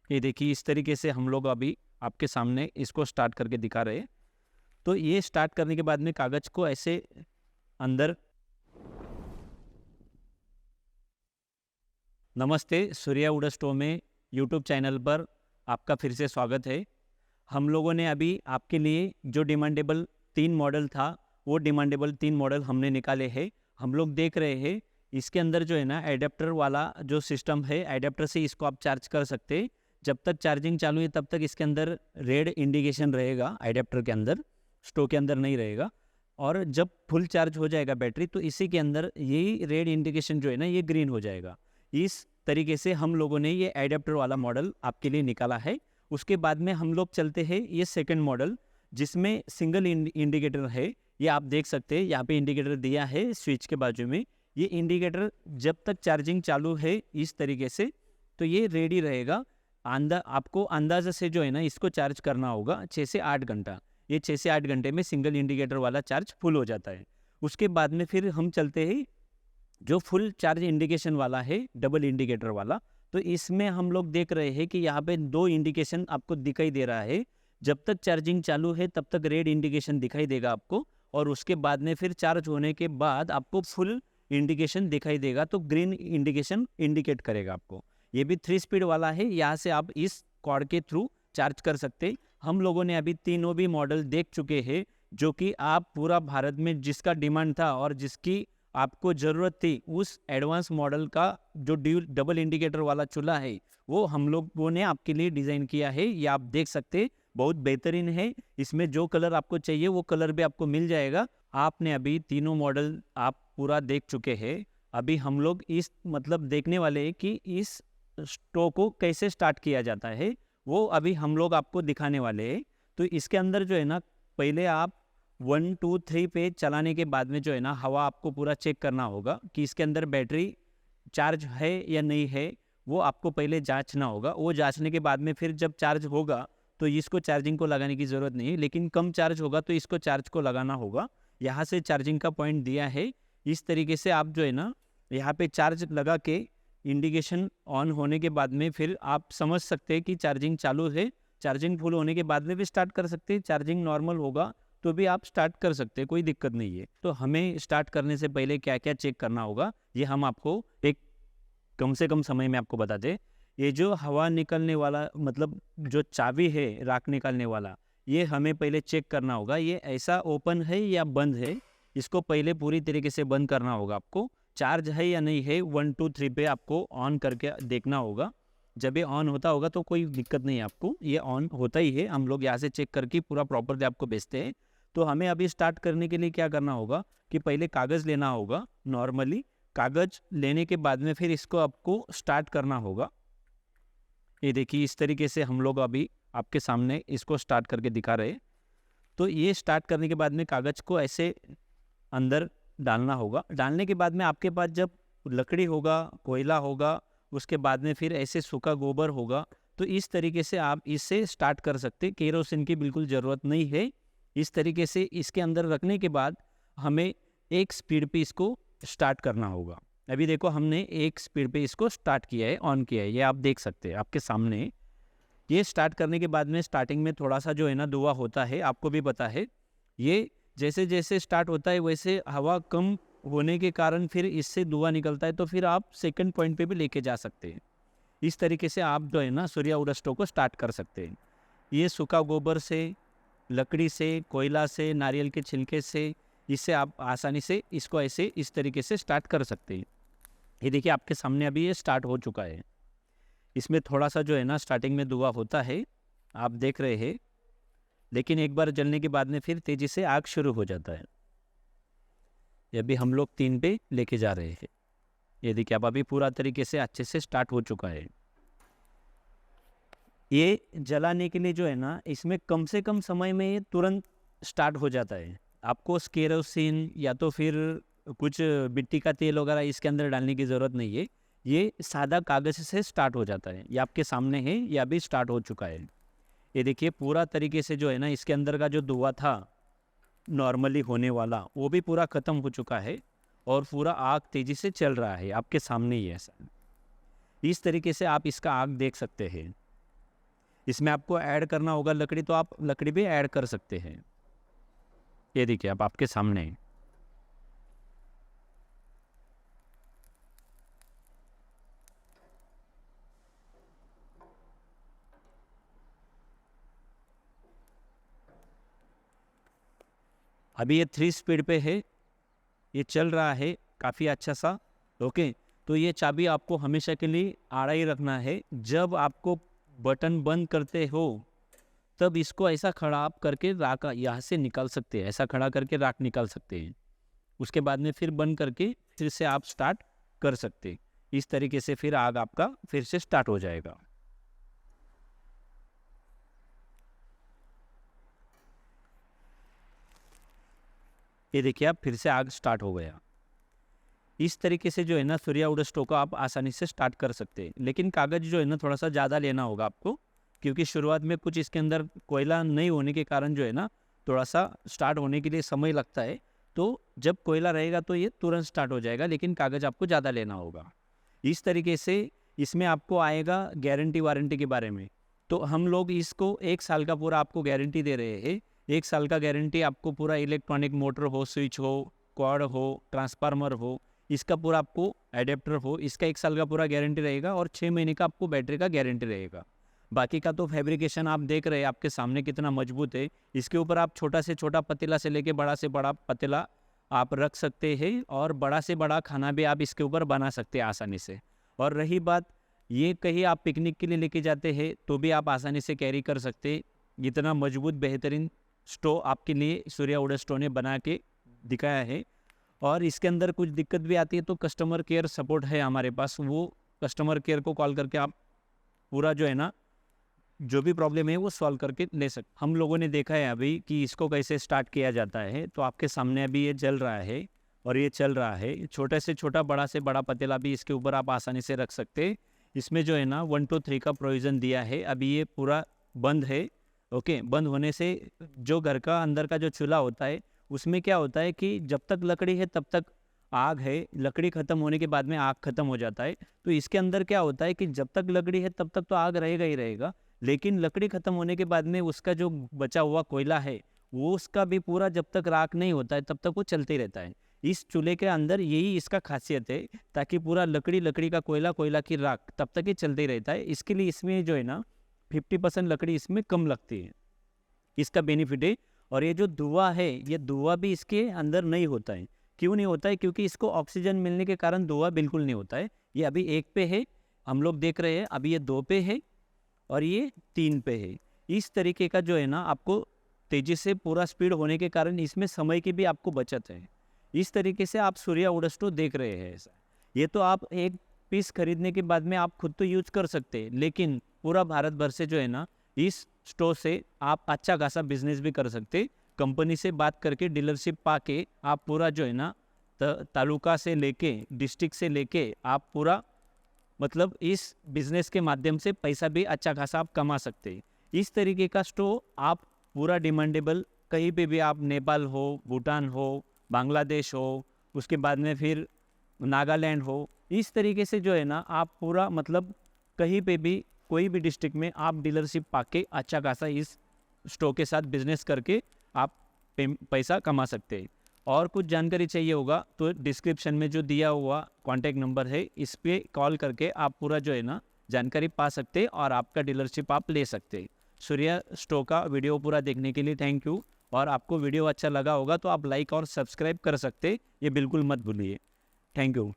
ये देखिए इस तरीके से हम लोग अभी आपके सामने इसको स्टार्ट करके दिखा रहे हैं। तो ये स्टार्ट करने के बाद में कागज़ को ऐसे अंदर। नमस्ते, सूर्या वुड स्टोर में यूट्यूब चैनल पर आपका फिर से स्वागत है। हम लोगों ने अभी आपके लिए जो डिमांडेबल 3 मॉडल था, वो डिमांडेबल 3 मॉडल हमने निकाले हैं। हम लोग देख रहे हैं इसके अंदर जो है ना एडेप्टर वाला जो सिस्टम है, एडेप्टर से इसको आप चार्ज कर सकते हैं। जब तक चार्जिंग चालू है तब तक इसके अंदर रेड इंडिकेशन रहेगा, एडेप्टर के अंदर, स्टोव के अंदर नहीं रहेगा। और जब फुल चार्ज हो जाएगा बैटरी तो इसी के अंदर यही रेड इंडिकेशन जो है ना ये ग्रीन हो जाएगा। इस तरीके से हम लोगों ने ये एडेप्टर वाला मॉडल आपके लिए निकाला है। उसके बाद में हम लोग चलते हैं ये सेकंड मॉडल, जिसमें सिंगल इंडिकेटर है। ये आप देख सकते हैं, यहाँ पे इंडिकेटर दिया है स्विच के बाजू में। ये इंडिकेटर जब तक चार्जिंग चालू है इस तरीके से तो ये रेडी रहेगा। आपको अंदाज़ा से जो है ना इसको चार्ज करना होगा 6 से 8 घंटा। ये 6 से 8 घंटे में सिंगल इंडिकेटर वाला चार्ज फुल हो जाता है। उसके बाद में फिर हम चलते हैं जो फुल चार्ज इंडिकेशन वाला है, डबल इंडिकेटर वाला। तो इसमें हम लोग देख रहे हैं कि यहाँ पे 2 इंडिकेशन आपको दिखाई दे रहा है। जब तक चार्जिंग चालू है तब तक रेड इंडिकेशन दिखाई देगा आपको, और उसके बाद में फिर चार्ज होने के बाद आपको फुल इंडिकेशन दिखाई देगा, तो ग्रीन इंडिकेशन इंडिकेट करेगा आपको। ये भी 3 स्पीड वाला है, यहाँ से आप इस कॉर्ड के थ्रू चार्ज कर सकते हैं। हम लोगों ने अभी तीनों भी मॉडल देख चुके हैं, जो कि आप पूरा भारत में जिसका डिमांड था और जिसकी आपको ज़रूरत थी, उस एडवांस मॉडल का जो डबल इंडिकेटर वाला चूल्हा है वो हम लोगों ने आपके लिए डिज़ाइन किया है। ये आप देख सकते हैं, बहुत बेहतरीन है। इसमें जो कलर आपको चाहिए वो कलर भी आपको मिल जाएगा। आपने अभी तीनों मॉडल आप पूरा देख चुके हैं। अभी हम लोग इस मतलब देखने वाले हैं कि इस स्टोव को कैसे स्टार्ट किया जाता है, वो अभी हम लोग आपको दिखाने वाले हैं। तो इसके अंदर जो है ना पहले आप 1 2 3 पे चलाने के बाद में जो है ना हवा आपको पूरा चेक करना होगा कि इसके अंदर बैटरी चार्ज है या नहीं है, वो आपको पहले जांचना होगा। वो जांचने के बाद में फिर जब चार्ज होगा तो इसको चार्जिंग को लगाने की ज़रूरत नहीं है, लेकिन कम चार्ज होगा तो इसको चार्ज को लगाना होगा। यहाँ से चार्जिंग का पॉइंट दिया है। इस तरीके से आप जो है ना यहाँ पे चार्ज लगा के इंडिकेशन ऑन होने के बाद में फिर आप समझ सकते हैं कि चार्जिंग चालू है। चार्जिंग फुल होने के बाद में भी स्टार्ट कर सकते हैं, चार्जिंग नॉर्मल होगा तो भी आप स्टार्ट कर सकते हैं, कोई दिक्कत नहीं है। तो हमें स्टार्ट करने से पहले क्या क्या चेक करना होगा ये हम आपको एक कम से कम समय में आपको बता दें। ये जो हवा निकलने वाला मतलब जो चाबी है राख निकालने वाला, ये हमें पहले चेक करना होगा ये ऐसा ओपन है या बंद है। इसको पहले पूरी तरीके से बंद करना होगा आपको। चार्ज है या नहीं है 1 2 3 पे आपको ऑन करके देखना होगा। जब ये ऑन होता होगा तो कोई दिक्कत नहीं है आपको, ये ऑन होता ही है। हम लोग यहाँ से चेक करके पूरा प्रॉपरली आपको भेजते हैं। तो हमें अभी स्टार्ट करने के लिए क्या करना होगा कि पहले कागज़ लेना होगा। नॉर्मली कागज़ लेने के बाद में फिर इसको आपको स्टार्ट करना होगा। ये देखिए इस तरीके से हम लोग अभी आपके सामने इसको स्टार्ट करके दिखा रहे हैं। तो ये स्टार्ट करने के बाद में कागज़ को ऐसे अंदर डालना होगा। डालने के बाद में आपके पास जब लकड़ी होगा, कोयला होगा, उसके बाद में फिर ऐसे सूखा गोबर होगा, तो इस तरीके से आप इससे स्टार्ट कर सकते। केरोसिन की बिल्कुल ज़रूरत नहीं है। इस तरीके से इसके अंदर रखने के बाद हमें एक स्पीड पे इसको स्टार्ट करना होगा। अभी देखो हमने एक स्पीड पे इसको स्टार्ट किया है, ऑन किया है, ये आप देख सकते हैं आपके सामने। ये स्टार्ट करने के बाद में स्टार्टिंग में थोड़ा सा जो है ना धुआं होता है, आपको भी पता है। ये जैसे जैसे स्टार्ट होता है वैसे हवा कम होने के कारण फिर इससे धुआं निकलता है, तो फिर आप सेकंड पॉइंट पे भी लेके जा सकते हैं। इस तरीके से आप जो है ना सूर्या वुड स्टोव को स्टार्ट कर सकते हैं। ये सूखा गोबर से, लकड़ी से, कोयला से, नारियल के छिलके से, इससे आप आसानी से इसको ऐसे इस तरीके से स्टार्ट कर सकते हैं। ये देखिए आपके सामने अभी ये स्टार्ट हो चुका है। इसमें थोड़ा सा जो है ना स्टार्टिंग में धुआं होता है, आप देख रहे हैं, लेकिन एक बार जलने के बाद में फिर तेज़ी से आग शुरू हो जाता है। ये अभी हम लोग 3 पे लेके जा रहे हैं। ये देखिए अब अभी पूरा तरीके से अच्छे से स्टार्ट हो चुका है। ये जलाने के लिए जो है ना इसमें कम से कम समय में ये तुरंत स्टार्ट हो जाता है। आपको केरोसिन या तो फिर कुछ मिट्टी का तेल वगैरह इसके अंदर डालने की ज़रूरत नहीं है। ये सादा कागज़ से स्टार्ट हो जाता है। ये आपके सामने है, ये अभी स्टार्ट हो चुका है। ये देखिए पूरा तरीके से जो है ना इसके अंदर का जो धुआं था नॉर्मली होने वाला वो भी पूरा ख़त्म हो चुका है, और पूरा आग तेज़ी से चल रहा है आपके सामने ही। ऐसा इस तरीके से आप इसका आग देख सकते हैं। इसमें आपको ऐड करना होगा लकड़ी, तो आप लकड़ी भी ऐड कर सकते हैं। ये देखिए आप आपके सामने। अभी ये 3 स्पीड पे है, ये चल रहा है काफ़ी अच्छा सा। ओके, तो ये चाबी आपको हमेशा के लिए आड़ा ही रखना है। जब आपको बटन बंद करते हो तब इसको ऐसा खड़ा आप करके राख यहाँ से निकाल सकते हैं, ऐसा खड़ा करके राख निकाल सकते हैं। उसके बाद में फिर बंद करके फिर से आप स्टार्ट कर सकते हैं। इस तरीके से फिर आग आपका फिर से स्टार्ट हो जाएगा। ये देखिए आप फिर से आग स्टार्ट हो गया। इस तरीके से जो है ना सूर्या वुड स्टोव को आप आसानी से स्टार्ट कर सकते हैं। लेकिन कागज़ जो है ना थोड़ा सा ज़्यादा लेना होगा आपको, क्योंकि शुरुआत में कुछ इसके अंदर कोयला नहीं होने के कारण जो है ना थोड़ा सा स्टार्ट होने के लिए समय लगता है। तो जब कोयला रहेगा तो ये तुरंत स्टार्ट हो जाएगा, लेकिन कागज़ आपको ज़्यादा लेना होगा। इस तरीके से इसमें आपको आएगा गारंटी वारंटी के बारे में। तो हम लोग इसको 1 साल का पूरा आपको गारंटी दे रहे हैं। 1 साल का गारंटी आपको पूरा इलेक्ट्रॉनिक मोटर हो, स्विच हो, कॉर्ड हो, ट्रांसफार्मर हो, इसका पूरा आपको एडेप्टर हो, इसका 1 साल का पूरा गारंटी रहेगा और 6 महीने का आपको बैटरी का गारंटी रहेगा। बाकी का तो फैब्रिकेशन आप देख रहे हैं आपके सामने कितना मजबूत है। इसके ऊपर आप छोटा से छोटा पतीला से लेके बड़ा से बड़ा पतीला आप रख सकते हैं और बड़ा से बड़ा खाना भी आप इसके ऊपर बना सकते हैं आसानी से। और रही बात ये कहीं आप पिकनिक के लिए लेके जाते हैं तो भी आप आसानी से कैरी कर सकते। इतना मजबूत बेहतरीन स्टोव आपके लिए सूर्या वुड स्टोव ने बना के दिखाया है। और इसके अंदर कुछ दिक्कत भी आती है तो कस्टमर केयर सपोर्ट है हमारे पास, वो कस्टमर केयर को कॉल करके आप पूरा जो है ना जो भी प्रॉब्लम है वो सॉल्व करके ले सकते। हम लोगों ने देखा है अभी कि इसको कैसे स्टार्ट किया जाता है। तो आपके सामने अभी ये जल रहा है और ये चल रहा है। छोटे से छोटा बड़ा से बड़ा पतीला भी इसके ऊपर आप आसानी से रख सकते हैं। इसमें जो है ना 1 2 3 का प्रोविज़न दिया है। अभी ये पूरा बंद है। ओके, बंद होने से जो घर का अंदर का जो चूल्हा होता है उसमें क्या होता है कि जब तक लकड़ी है तब तक आग है, लकड़ी ख़त्म होने के बाद में आग ख़त्म हो जाता है। तो इसके अंदर क्या होता है कि जब तक लकड़ी है तब तक तो आग रहेगा ही रहेगा, लेकिन लकड़ी ख़त्म होने के बाद में उसका जो बचा हुआ कोयला है वो उसका भी पूरा जब तक राख नहीं होता है तब तक वो चलते ही रहता है। इस चूल्हे के अंदर यही इसका खासियत है, ताकि पूरा लकड़ी का कोयला की राख तब तक ही चलते ही रहता है। इसके लिए इसमें जो है ना 50% लकड़ी इसमें कम लगती है, इसका बेनिफिट है। और ये जो धुआं है ये धुआं भी इसके अंदर नहीं होता है। क्यों नहीं होता है? क्योंकि इसको ऑक्सीजन मिलने के कारण धुआं बिल्कुल नहीं होता है। ये अभी 1 पे है, हम लोग देख रहे हैं, अभी ये 2 पे है और ये 3 पे है। इस तरीके का जो है ना आपको तेज़ी से पूरा स्पीड होने के कारण इसमें समय की भी आपको बचत है। इस तरीके से आप सूर्या वुड स्टोव देख रहे हैं ऐसा। ये तो आप एक पीस खरीदने के बाद में आप खुद तो यूज कर सकते हैं, लेकिन पूरा भारत भर से जो है ना इस स्टोव से आप अच्छा खासा बिजनेस भी कर सकते। कंपनी से बात करके डीलरशिप पाके आप पूरा जो है ना तालुका से लेके डिस्ट्रिक्ट से लेके आप पूरा मतलब इस बिजनेस के माध्यम से पैसा भी अच्छा खासा आप कमा सकते हैं। इस तरीके का स्टोव आप पूरा डिमांडेबल कहीं पे भी, आप नेपाल हो, भूटान हो, बांग्लादेश हो, उसके बाद में फिर नागालैंड हो, इस तरीके से जो है ना आप पूरा मतलब कहीं पे भी कोई भी डिस्ट्रिक्ट में आप डीलरशिप पाके अच्छा खासा इस स्टोव के साथ बिजनेस करके आप पैसा कमा सकते हैं। और कुछ जानकारी चाहिए होगा तो डिस्क्रिप्शन में जो दिया हुआ कॉन्टैक्ट नंबर है इस पे कॉल करके आप पूरा जो है ना जानकारी पा सकते हैं और आपका डीलरशिप आप ले सकते हैं। सूर्या स्टोव का वीडियो पूरा देखने के लिए थैंक यू। और आपको वीडियो अच्छा लगा होगा तो आप लाइक और सब्सक्राइब कर सकते हैं, ये बिल्कुल मत भूलिए। Thank you.